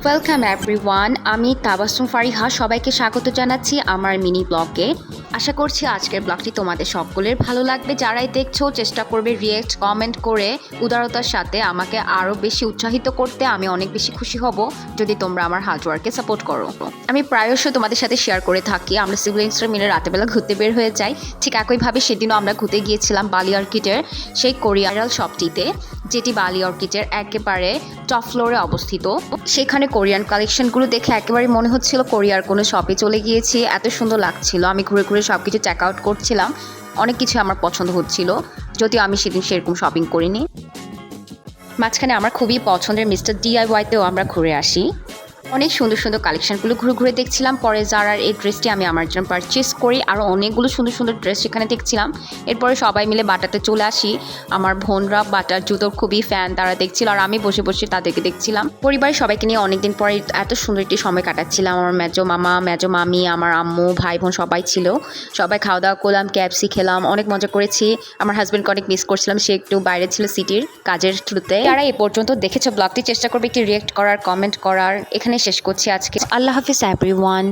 Welcome everyone, আমি তাবাসসুম ফারিহা সবাইকে স্বাগত জানাচ্ছি আমার মিনি ব্লগে। আশা করছি আজকের ব্লগটি তোমাদের সকলের ভালো লাগবে। যারাই দেখছো চেষ্টা করবে রিয়েক্ট কমেন্ট করে উদারতার সাথে আমাকে আরও বেশি উৎসাহিত করতে। আমি অনেক বেশি খুশি হব যদি তোমরা আমার হার্ডওয়ার্কে সাপোর্ট করো। আমি প্রায়শই তোমাদের সাথে শেয়ার করে থাকি আমরা সিবলিংসরা মিলে রাতেবেলা ঘুরতে বের হয়ে যাই। ঠিক একইভাবে সেদিনও আমরা ঘুরতে গিয়েছিলাম বালি অর্কিডের সেই কোরিয়ান শপটিতে, যেটি বালি অর্কিডের একেবারে টপ ফ্লোরে অবস্থিত। সেখানে কোরিয়ান কালেকশনগুলো দেখে একেবারে মনে হচ্ছিল কোরিয়ার কোনো শপে চলে গিয়েছি, এত সুন্দর লাগছিল। আমি ঘুরে ঘুরে সব কিছু চেক আউট করছিলাম, অনেক কিছু আমার পছন্দ হচ্ছিল, যদিও আমি সেদিন সেরকম শপিং করিনি। মাঝখানে আমার খুবই পছন্দের মিস্টার DIYতেও আমরা ঘুরে আসি। অনেক সুন্দর সুন্দর কালেকশনগুলো ঘুরে ঘুরে দেখছিলাম। পরে জারার এই ড্রেসটি আমি আমার জন্য পারচেস করি, আরও অনেকগুলো সুন্দর সুন্দর ড্রেস সেখানে দেখছিলাম। এরপরে সবাই মিলে বাটাতে চলে আসি। আমার বোনরা বাটার জুতোর খুবই ফ্যান, তারা দেখছিল আর আমি বসে বসে তাদেরকে দেখছিলাম। পরিবারের সবাইকে নিয়ে অনেকদিন পরে এত সুন্দর একটি সময় কাটাচ্ছিলাম। আমার মেজো মামা, মেজো মামি, আমার আম্মু, ভাই বোন সবাই ছিল। সবাই খাওয়া দাওয়া করলাম, KFC খেলাম, অনেক মজা করেছি। আমার হাজব্যান্ডকে অনেক মিস করছিলাম, সে একটু বাইরে ছিল সিটির কাজের থ্রুতে। যারা এ পর্যন্ত দেখেছো ব্লগটি চেষ্টা করবে একটি রিয়েক্ট করার, কমেন্ট করার। এখানে শেষ করছি আজকে। আল্লাহ হাফিজ এভরিওয়ান।